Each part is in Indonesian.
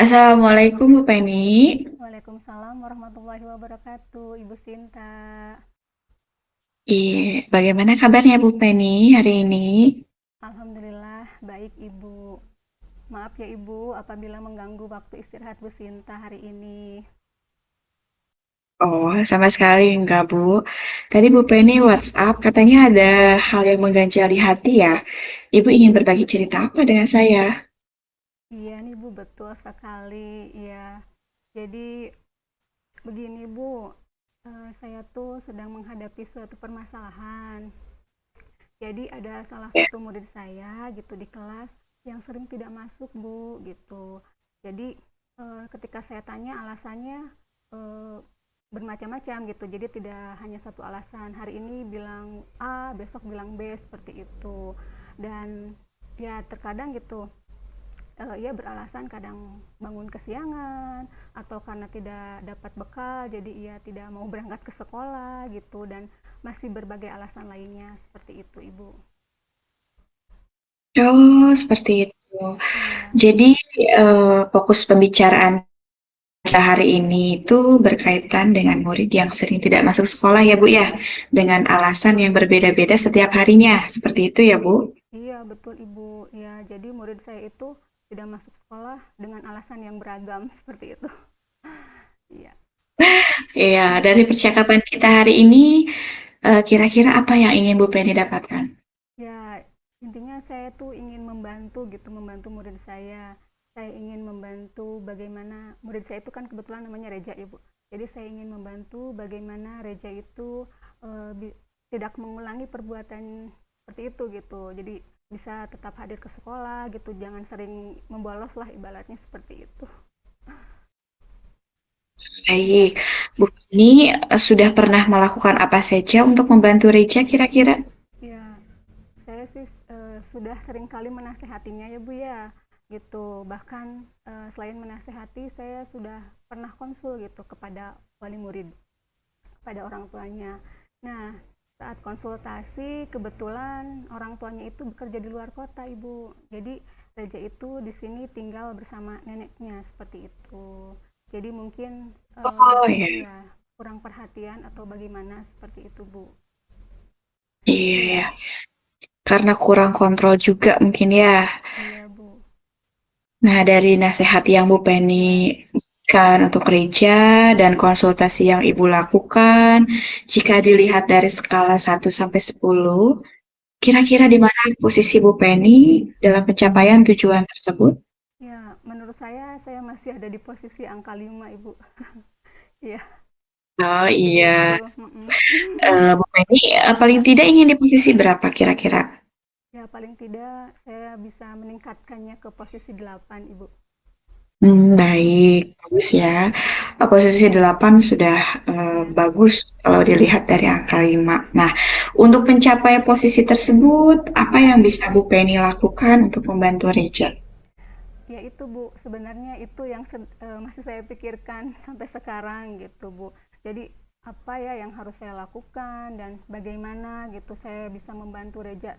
Assalamualaikum Bu Penny. Waalaikumsalam warahmatullahi wabarakatuh, Ibu Sinta. Bagaimana kabarnya Bu Penny hari ini? Alhamdulillah baik Ibu. Maaf ya Ibu apabila mengganggu waktu istirahat Bu Sinta hari ini. Oh, sama sekali enggak Bu. Tadi Bu Penny WhatsApp katanya ada hal yang mengganjali hati ya. Ibu ingin berbagi cerita apa dengan saya? Iya nih Bu, betul sekali. Ya, jadi begini Bu, saya tuh sedang menghadapi suatu permasalahan. Jadi ada salah Ya. satu murid saya gitu di kelas yang sering tidak masuk Bu gitu. Jadi ketika saya tanya alasannya eh, bermacam-macam gitu. Jadi tidak hanya satu alasan. Hari ini bilang A, besok bilang B seperti itu. Dan ya terkadang gitu ia beralasan kadang bangun kesiangan atau karena tidak dapat bekal jadi ia tidak mau berangkat ke sekolah gitu dan masih berbagai alasan lainnya seperti itu Ibu. Oh, seperti itu. Iya, Jadi fokus pembicaraan kita hari ini itu berkaitan dengan murid yang sering tidak masuk sekolah ya Bu ya, dengan alasan yang berbeda-beda setiap harinya. Seperti itu ya Bu? iya betul Ibu. Ya, jadi murid saya itu tidak masuk sekolah dengan alasan yang beragam seperti itu. Iya. Iya, dari percakapan kita hari ini, kira-kira apa yang ingin Bu Penny dapatkan? Ya, intinya saya tuh ingin membantu gitu, membantu murid saya. Saya ingin membantu bagaimana murid saya itu kan kebetulan namanya Reja, Ibu. Jadi saya ingin membantu bagaimana Reja itu eh, bi- tidak mengulangi perbuatan seperti itu gitu. Jadi bisa tetap hadir ke sekolah gitu, jangan sering membolos lah ibaratnya seperti itu. Iya, Baik, Bu Penny sudah pernah melakukan apa saja untuk membantu Reja kira-kira? iya. Saya sih sudah sering kali menasehatinya ya Bu ya gitu, bahkan selain menasehati saya sudah pernah konsul gitu kepada wali murid, kepada orang tuanya. Nah, saat konsultasi kebetulan orang tuanya itu bekerja di luar kota Ibu, jadi Reja itu di sini tinggal bersama neneknya seperti itu. Jadi mungkin Oh ya, iya kurang perhatian atau bagaimana seperti itu Bu. iya Iya, ya. Karena kurang kontrol juga mungkin ya. iya Bu. Nah, dari nasihat yang Bu Penny Ya, berikan untuk Reja dan konsultasi yang Ibu lakukan, jika dilihat dari skala 1 sampai 10, kira-kira di mana posisi Bu Penny dalam pencapaian tujuan tersebut? ya, menurut saya masih ada di posisi angka 5, Ibu. Iya, Oh seperti itu. iya, Mm-mm. Bu Penny paling Ya, tidak ingin di posisi berapa kira-kira? ya paling tidak saya bisa meningkatkannya ke posisi 8, Ibu. Baik, bagus ya. Posisi 8 sudah Ya, bagus kalau dilihat dari angka 5. Nah, untuk mencapai posisi tersebut, apa ya. yang bisa Bu Penny lakukan untuk membantu Reja? Ya itu Bu, sebenarnya itu yang masih saya pikirkan sampai sekarang gitu Bu. Jadi apa ya yang harus saya lakukan dan bagaimana gitu saya bisa membantu Reja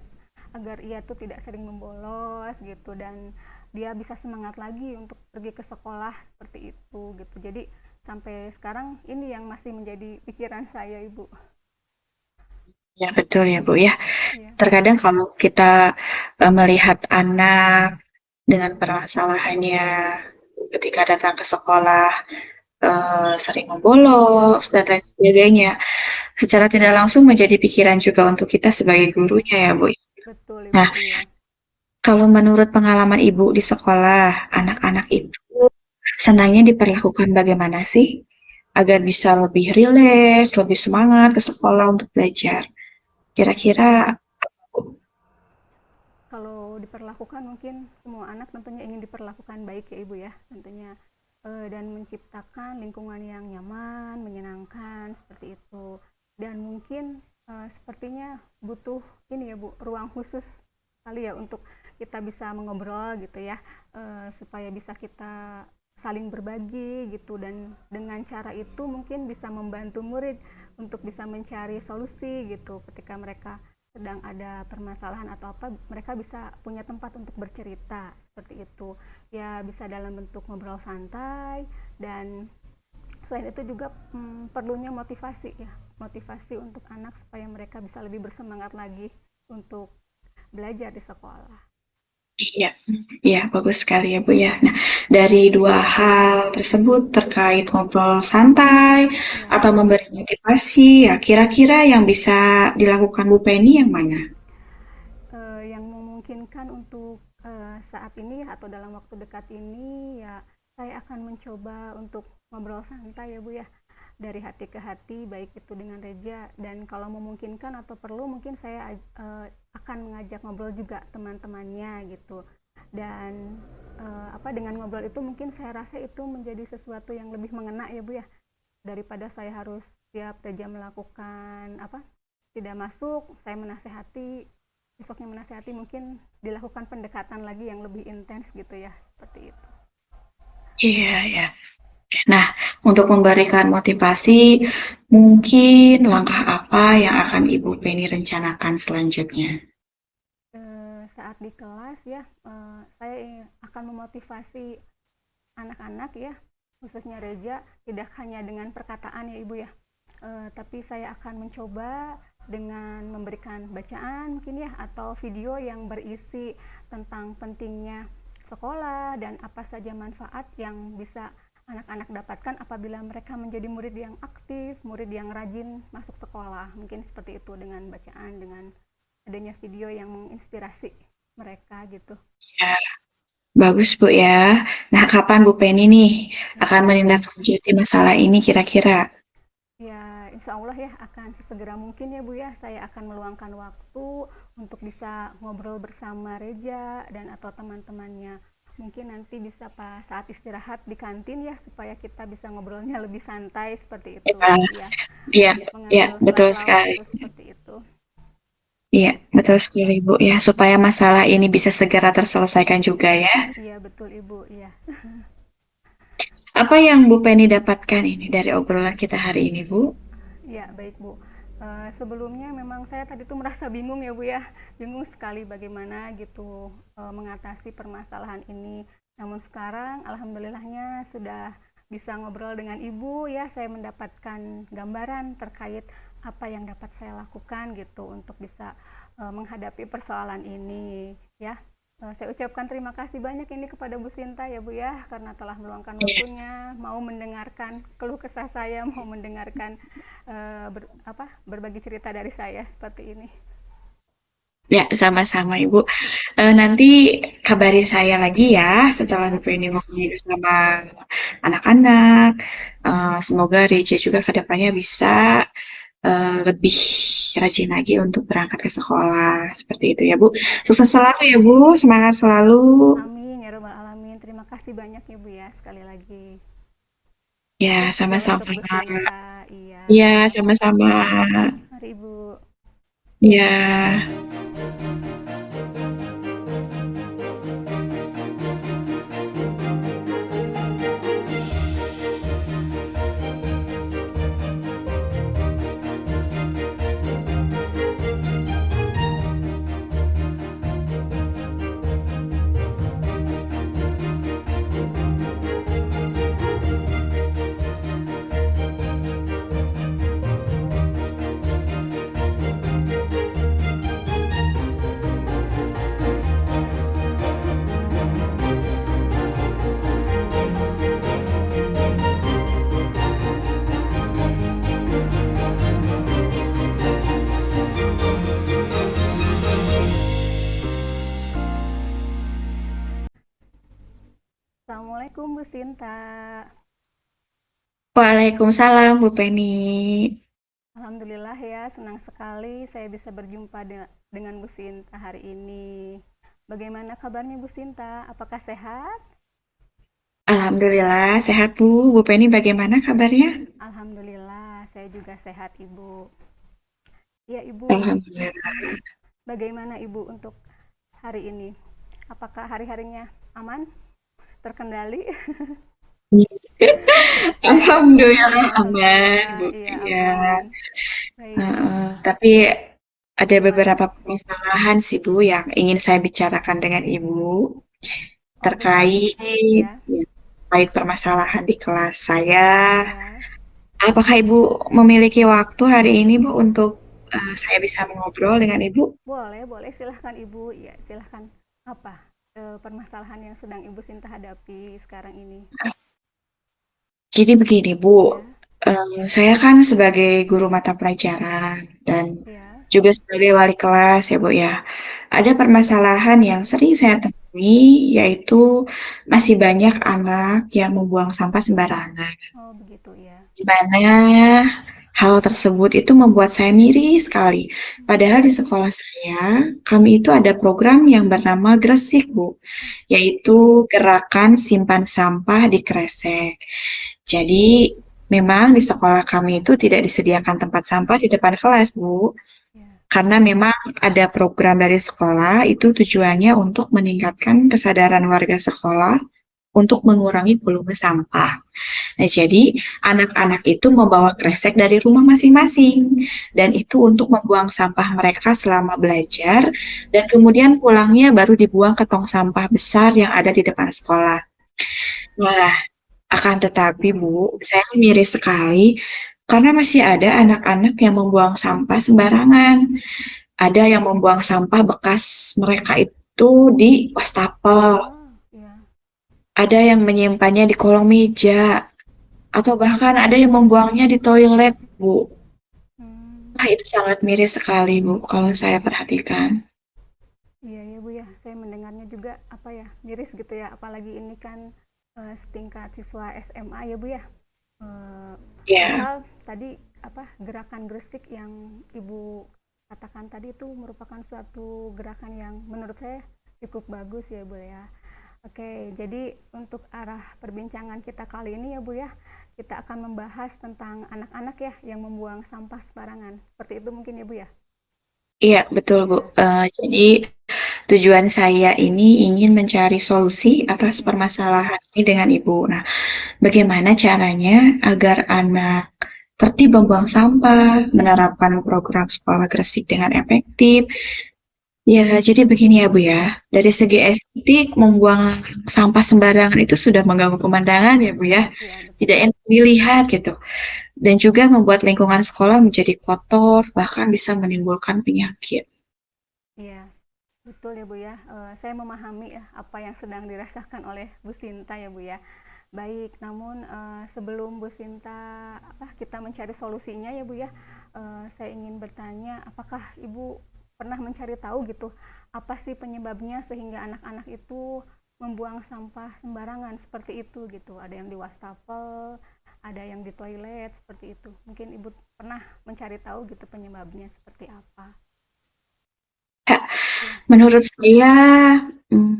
agar ia tuh tidak sering membolos gitu dan dia bisa semangat lagi untuk pergi ke sekolah seperti itu gitu. Jadi sampai sekarang ini yang masih menjadi pikiran saya Ibu. Ya, betul ya Bu ya. Iya, Terkadang kalau kita melihat anak dengan permasalahannya ketika datang ke sekolah, sering membolos dan lain sebagainya, secara tidak langsung menjadi pikiran juga untuk kita sebagai gurunya ya Bu. betul Nah, Ibu, iya. kalau menurut pengalaman Ibu di sekolah, Ya. anak-anak itu senangnya diperlakukan bagaimana sih agar bisa lebih rileks, lebih semangat ke sekolah untuk belajar? Kira-kira, Kalau diperlakukan mungkin semua anak tentunya ingin diperlakukan baik ya Ibu ya tentunya. Dan menciptakan lingkungan yang nyaman, menyenangkan seperti itu. Dan mungkin sepertinya butuh ini ya Bu, ruang khusus kali ya untuk kita bisa mengobrol gitu ya, supaya bisa kita saling berbagi gitu dan dengan cara itu mungkin bisa membantu murid untuk bisa mencari solusi gitu ketika mereka sedang ada permasalahan atau apa, mereka bisa punya tempat untuk bercerita seperti itu. Ya bisa dalam bentuk ngobrol santai, dan selain itu juga perlunya motivasi ya, motivasi untuk anak supaya mereka bisa lebih bersemangat lagi untuk belajar di sekolah. Iya, iya bagus sekali ya Bu ya. Nah, dari dua hal tersebut terkait ngobrol santai Ya, atau memberi motivasi, ya kira-kira yang bisa dilakukan Bu Penny yang mana? yang memungkinkan untuk saat ini atau dalam waktu dekat ini, ya saya akan mencoba untuk ngobrol santai ya Bu ya, dari hati ke hati, baik itu dengan Reja, dan kalau memungkinkan atau perlu mungkin saya akan mengajak ngobrol juga teman-temannya gitu. Dan apa, dengan ngobrol itu mungkin saya rasa itu menjadi sesuatu yang lebih mengena ya Bu ya, daripada saya harus tiap Reja melakukan apa, tidak masuk saya menasehati, besoknya menasehati, mungkin dilakukan pendekatan lagi yang lebih intens gitu ya, seperti itu. Iya, ya. Nah, untuk memberikan motivasi, mungkin langkah apa yang akan Ibu Penny rencanakan selanjutnya? Saat di kelas ya, saya akan memotivasi anak-anak ya, khususnya Reja, tidak hanya dengan perkataan ya Ibu ya, tapi saya akan mencoba dengan memberikan bacaan mungkin ya, atau video yang berisi tentang pentingnya sekolah dan apa saja manfaat yang bisa anak-anak dapatkan apabila mereka menjadi murid yang aktif, murid yang rajin masuk sekolah. Mungkin seperti itu dengan bacaan, dengan adanya video yang menginspirasi mereka gitu. Ya, bagus Bu ya. Nah, kapan Bu Penny nih akan Ya, menindaklanjuti masalah ini kira-kira? ya, insya Allah ya akan sesegera mungkin ya Bu ya. Saya akan meluangkan waktu untuk bisa ngobrol bersama Reja dan atau teman-temannya. Mungkin nanti bisa pas saat istirahat di kantin ya, supaya kita bisa ngobrolnya lebih santai seperti itu. Ya, Ya, iya, iya, mengambil betul sela-sela sekali. waktu seperti itu. Iya, betul sekali Bu ya, supaya masalah ini bisa segera terselesaikan juga ya. Iya betul Ibu, iya. Apa yang Bu Penny dapatkan ini dari obrolan kita hari ini, Bu? Ya, baik Bu. Sebelumnya memang saya tadi tuh merasa bingung ya Bu ya, bingung sekali bagaimana gitu mengatasi permasalahan ini. Namun sekarang alhamdulillahnya sudah bisa ngobrol dengan Ibu ya, saya mendapatkan gambaran terkait apa yang dapat saya lakukan gitu untuk bisa menghadapi persoalan ini ya. Saya ucapkan terima kasih banyak ini kepada Bu Sinta ya Bu ya, karena telah meluangkan Iya, waktunya, mau mendengarkan keluh kesah saya, mau mendengarkan berbagi cerita dari saya seperti ini. ya, sama-sama Ibu. Nanti kabari saya lagi ya setelah Bu Siap Penny Bu. ngobrol sama anak-anak. Semoga Reja juga ke depannya bisa lebih rajin lagi untuk berangkat ke sekolah. Seperti itu ya, Bu. Siap Bu. Sukses selalu ya, Bu. Semangat selalu. Amin ya robbal alamin. Terima kasih banyak ya Bu ya, sekali lagi. Ya, Sukses juga sama-sama. untuk Bu Sinta. Iya. Iya, sama-sama. Mari Bu. Iya. Assalamualaikum Bu Sinta. Waalaikumsalam, Bu Penny. Alhamdulillah ya, senang sekali saya bisa berjumpa dengan Bu Sinta hari ini. Bagaimana kabarnya Bu Sinta? Apakah sehat? Alhamdulillah, sehat Bu. Bu Penny bagaimana kabarnya? Alhamdulillah, saya juga sehat Ibu. Ya Ibu, Alhamdulillah. bagaimana Ibu untuk hari ini? Apakah hari-harinya aman? Terkendali? Alhamdulillah aman, Bu. Alhamdulillah, iya Iya. aman. Baik. Tapi ada Gimana beberapa tuh? permasalahan sih Bu yang ingin saya bicarakan dengan Ibu Oh, boleh. terkait Ya, ya, terkait permasalahan di kelas saya. ya. Apakah Ibu memiliki waktu hari ini Bu untuk saya bisa mengobrol dengan Ibu? Boleh, boleh. Silahkan Ibu. Ya, silahkan. Apa permasalahan yang sedang Ibu Sinta hadapi sekarang ini? Jadi begini Bu, Ya, saya kan sebagai guru mata pelajaran dan ya. juga sebagai wali kelas ya Bu ya, ada permasalahan yang sering saya temui yaitu masih banyak anak yang membuang sampah sembarangan. Oh, begitu ya. Di mana hal tersebut itu membuat saya miris sekali. Padahal di Hmm. sekolah saya, kami itu ada program yang bernama Gresik, Bu, Oh, yaitu gerakan simpan sampah di kresek. Jadi, memang di sekolah kami itu tidak disediakan tempat sampah di depan kelas, Bu. ya. Karena memang ada program dari sekolah, itu tujuannya untuk meningkatkan kesadaran warga sekolah untuk mengurangi volume sampah. Nah, jadi anak-anak itu membawa kresek dari rumah masing-masing dan itu untuk membuang sampah mereka selama belajar dan kemudian pulangnya baru dibuang ke tong sampah besar yang ada di depan sekolah. Nah, akan tetapi Bu, saya miris sekali karena masih ada anak-anak yang membuang sampah sembarangan. Ada yang membuang sampah bekas mereka itu di wastafel, Oh, ya. ada yang menyimpannya di kolong meja, atau bahkan ada yang membuangnya di toilet, Bu. Hmm. Wah, itu sangat miris sekali, Bu, kalau saya perhatikan. Iya ya Bu ya, saya mendengarnya juga apa ya, miris gitu ya, apalagi ini kan setingkat siswa SMA ya Bu ya. Eh, Ya, Padahal tadi apa gerakan Gresik yang Ibu katakan tadi itu merupakan suatu gerakan yang menurut saya cukup bagus ya Bu ya. Oke, jadi untuk arah perbincangan kita kali ini ya Bu ya, kita akan membahas tentang anak-anak ya yang membuang sampah sembarangan. Seperti itu mungkin ya Bu ya. iya, betul, Bu. Ya, Jadi, tujuan saya ini ingin mencari solusi atas ya, permasalahan ini dengan Ibu. Nah, bagaimana caranya agar anak tertib membuang sampah, menerapkan program sekolah Gresik dengan efektif. Ya, jadi begini ya Bu ya, dari ya, segi estetik membuang sampah sembarangan itu sudah mengganggu pemandangan ya Bu ya, ya tidak betul. enak dilihat gitu, dan juga membuat lingkungan sekolah menjadi kotor, bahkan bisa menimbulkan penyakit. Iya, betul ya Bu ya. Saya memahami ya apa yang sedang dirasakan oleh Bu Sinta ya Bu ya. Baik, namun sebelum Bu Sinta kita mencari solusinya ya Bu ya, saya ingin bertanya, apakah Ibu pernah mencari tahu gitu apa sih penyebabnya sehingga anak-anak itu membuang sampah sembarangan seperti itu gitu? Ada yang di wastafel, ada yang di toilet seperti itu. Mungkin Ibu pernah mencari tahu gitu penyebabnya seperti apa? Ya, Ya, menurut saya, hmm,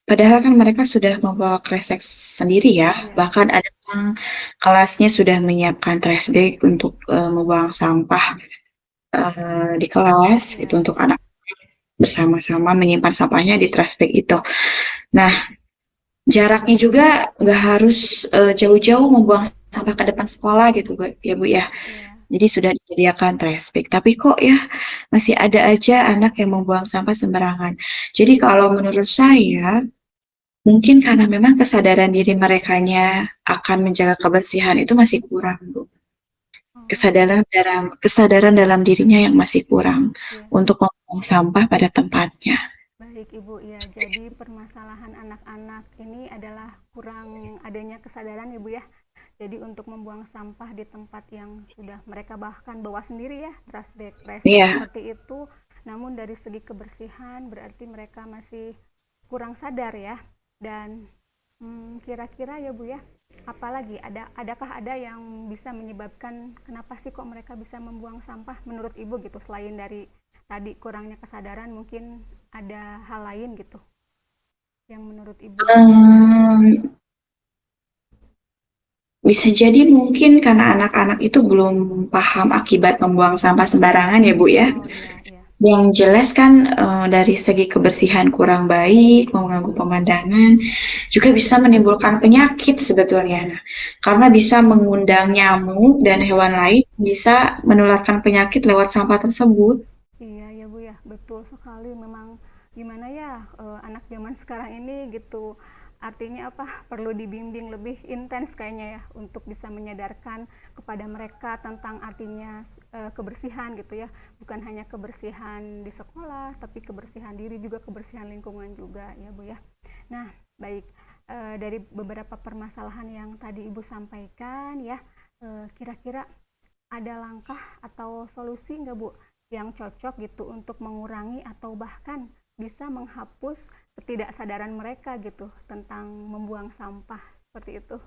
padahal kan mereka sudah membawa kresek sendiri ya, ya, bahkan ada yang kelasnya sudah menyiapkan trash bag untuk membuang sampah di kelas, itu ya. untuk anak bersama-sama menyimpan sampahnya di trash bag itu. Nah, jaraknya juga nggak harus jauh-jauh membuang sampah ke depan sekolah gitu, Bu, ya Bu ya. Iya, Jadi sudah disediakan trash bag. Tapi kok ya masih ada aja anak yang membuang sampah sembarangan. Jadi kalau menurut saya, mungkin karena memang kesadaran diri merekanya akan menjaga kebersihan itu masih kurang, Bu. oh, Kesadaran dalam dirinya yang masih kurang iya. untuk membuang sampah pada tempatnya. Baik Ibu, ya. Jadi permasalahan anak-anak ini adalah kurang adanya kesadaran Ibu ya. Jadi untuk membuang sampah di tempat yang sudah mereka bahkan bawa sendiri ya, trash bag kresek Iya, seperti itu. Namun dari segi kebersihan berarti mereka masih kurang sadar ya. Dan kira-kira ya Bu ya, apalagi adakah ada yang bisa menyebabkan kenapa sih kok mereka bisa membuang sampah menurut Ibu gitu selain dari tadi kurangnya kesadaran mungkin ada hal lain gitu yang menurut Ibu em, bisa jadi mungkin karena anak-anak itu belum paham akibat membuang sampah sembarangan ya Bu ya. oh iya iya Yang jelas kan dari segi kebersihan kurang baik, mengganggu pemandangan, juga bisa menimbulkan penyakit sebetulnya. Nah, karena bisa mengundang nyamuk dan iya hewan lain bisa menularkan penyakit lewat sampah tersebut. gimana ya, anak zaman sekarang ini gitu, artinya apa, perlu dibimbing lebih intens kayaknya ya untuk bisa menyadarkan kepada mereka tentang artinya kebersihan gitu ya, bukan hanya kebersihan di sekolah tapi kebersihan diri juga, kebersihan lingkungan juga ya Bu ya. Nah baik, dari beberapa permasalahan yang tadi Ibu sampaikan ya, kira-kira ada langkah atau solusi nggak Bu yang cocok gitu untuk mengurangi atau bahkan bisa menghapus ketidaksadaran mereka gitu tentang membuang sampah seperti itu?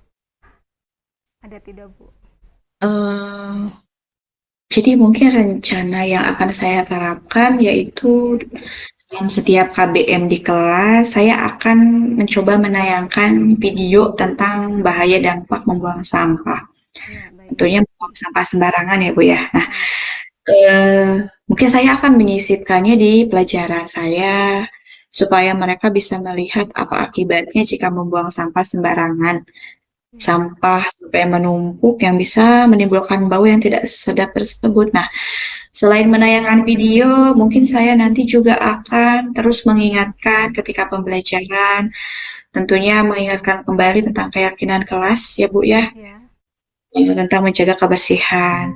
Ada tidak Bu? Eh, jadi mungkin rencana yang akan saya terapkan yaitu Ya, dalam setiap KBM di kelas, saya akan mencoba menayangkan video tentang bahaya dampak membuang sampah. ya baik. Tentunya membuang sampah sembarangan ya Bu ya. Nah, Ya, mungkin saya akan menyisipkannya di pelajaran saya supaya mereka bisa melihat apa akibatnya jika membuang sampah sembarangan. ya, Sampah sampai menumpuk yang bisa menimbulkan bau yang tidak sedap tersebut. Nah, selain menayangkan video, mungkin saya nanti juga akan terus mengingatkan ketika pembelajaran, tentunya mengingatkan kembali tentang keyakinan kelas ya Bu ya, ya, tentang menjaga kebersihan.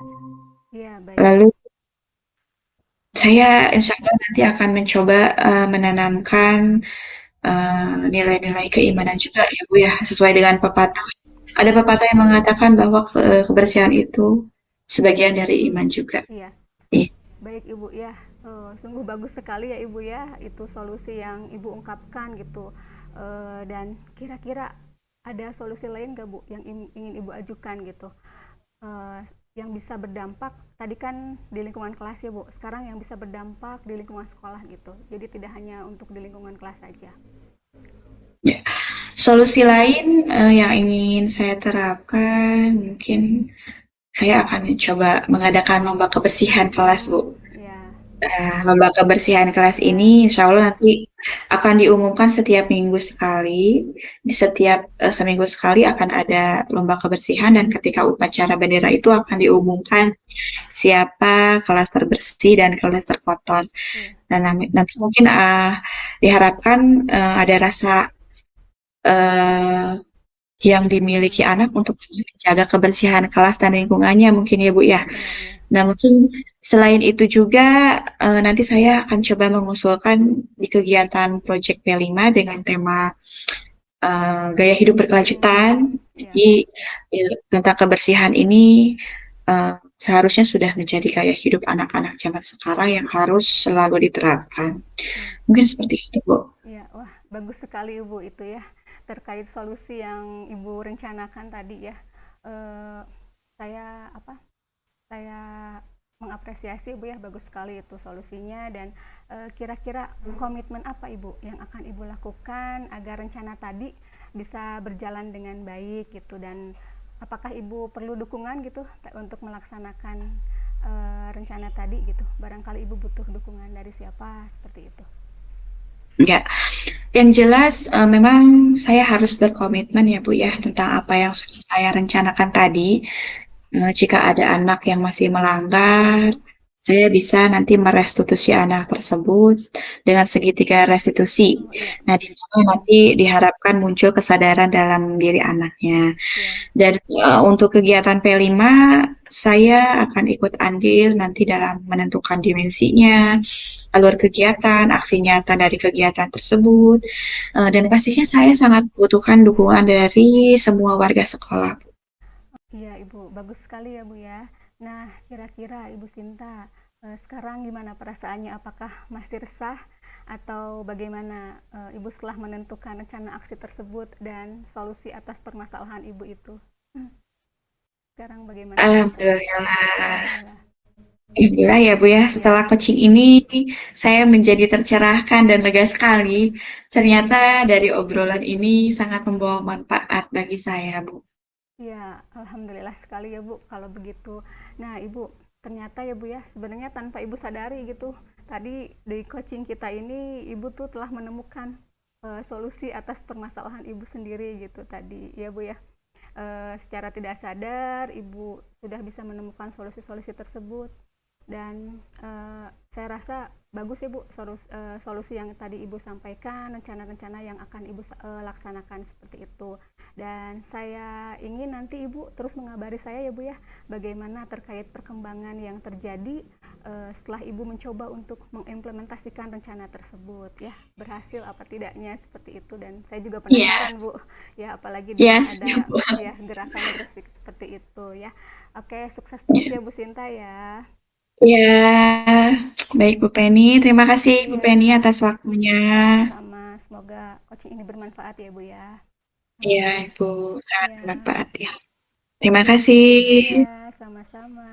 ya baik. Lalu saya Terus, insya Allah nanti akan mencoba menanamkan nilai-nilai keimanan juga ya Bu ya, sesuai dengan ya, pepatah. Ada pepatah yang mengatakan bahwa kebersihan itu sebagian dari iman juga. iya. Iya. Baik Ibu ya, sungguh bagus sekali ya Ibu ya, itu solusi yang Ibu ungkapkan gitu. Dan kira-kira ada solusi lain nggak Bu yang ingin Ibu ajukan gitu, eh, yang bisa berdampak? Tadi kan di lingkungan kelas ya Bu, sekarang yang bisa berdampak di lingkungan sekolah gitu. Jadi tidak hanya untuk di lingkungan kelas saja. Ya. Solusi lain yang ingin saya terapkan, mungkin saya akan coba mengadakan lomba kebersihan kelas, Bu. Ya, Lomba kebersihan kelas ini, ya, insya Allah nanti akan diumumkan setiap minggu sekali. Di setiap seminggu sekali akan ada lomba kebersihan dan ketika upacara bendera itu akan diumumkan siapa kelas terbersih dan kelas terkotor. ya, Dan nanti mungkin diharapkan ada rasa eh, yang dimiliki anak untuk menjaga kebersihan kelas dan lingkungannya mungkin ya Bu ya. iya, iya, Nah mungkin selain itu juga nanti saya akan coba mengusulkan di kegiatan Project P5 dengan tema gaya hidup berkelanjutan. iya, Jadi tentang kebersihan ini seharusnya sudah menjadi gaya hidup anak-anak zaman sekarang yang harus selalu diterapkan. iya. Mungkin seperti itu Bu. Iya, wah bagus sekali Ibu itu ya, terkait solusi yang Ibu rencanakan tadi ya. Eh, saya apa? Saya mengapresiasi Ibu ya, bagus sekali itu solusinya. Dan kira-kira komitmen apa Ibu yang akan Ibu lakukan agar rencana tadi bisa berjalan dengan baik gitu, dan apakah Ibu perlu dukungan gitu untuk melaksanakan rencana tadi gitu? Barangkali Ibu butuh dukungan dari siapa seperti itu. Ya, yang jelas memang saya harus berkomitmen ya Bu ya tentang apa yang sudah saya rencanakan tadi. Jika ada anak yang masih melanggar, saya bisa nanti merestitusi anak tersebut dengan segitiga restitusi. Oh iya, Nah, di mana nanti diharapkan muncul kesadaran dalam diri anaknya. iya, Dan untuk kegiatan P5, saya akan ikut andil nanti dalam menentukan dimensinya, alur kegiatan, aksi nyata dari kegiatan tersebut, dan pastinya saya sangat membutuhkan dukungan dari semua warga sekolah. iya Ibu, bagus sekali ya Bu ya. Nah, kira-kira Ibu Sinta, sekarang gimana perasaannya? Apakah masih resah atau bagaimana Ibu setelah menentukan rencana aksi tersebut dan solusi atas permasalahan Ibu itu? Sekarang bagaimana perasaannya? Alhamdulillah. Alhamdulillah. Alhamdulillah ya Bu ya, Ya, setelah coaching ini saya menjadi tercerahkan dan lega sekali. Ternyata dari obrolan ini sangat membawa manfaat bagi saya, Bu. ya, alhamdulillah sekali ya Bu kalau begitu. Nah, Ibu, ternyata ya Bu ya, sebenarnya tanpa Ibu sadari gitu, tadi di coaching kita ini Ibu tuh telah menemukan solusi atas permasalahan Ibu sendiri gitu tadi ya Bu ya. Secara tidak sadar Ibu sudah bisa menemukan solusi-solusi tersebut. Dan saya rasa bagus ya Bu solusi yang tadi Ibu sampaikan, rencana-rencana yang akan Ibu laksanakan seperti itu. Dan saya ingin nanti Ibu terus mengabari saya ya Bu ya, bagaimana terkait perkembangan yang terjadi setelah Ibu mencoba untuk mengimplementasikan rencana tersebut ya, berhasil apa tidaknya seperti itu. Dan saya juga Iya, penasaran Bu, ya apalagi iya dengan siap, ada Bu. ya gerakan gresik seperti itu ya. Oke, sukses terus Iya. ya Bu Sinta ya. Iya, baik Bu Penny. Terima kasih Bu Penny Iya, atas waktunya. sama-sama. Semoga coaching ini bermanfaat ya Bu ya. Iya, Oke, Ibu, sangat ya. bermanfaat ya. Terima kasih. Iya, sama-sama.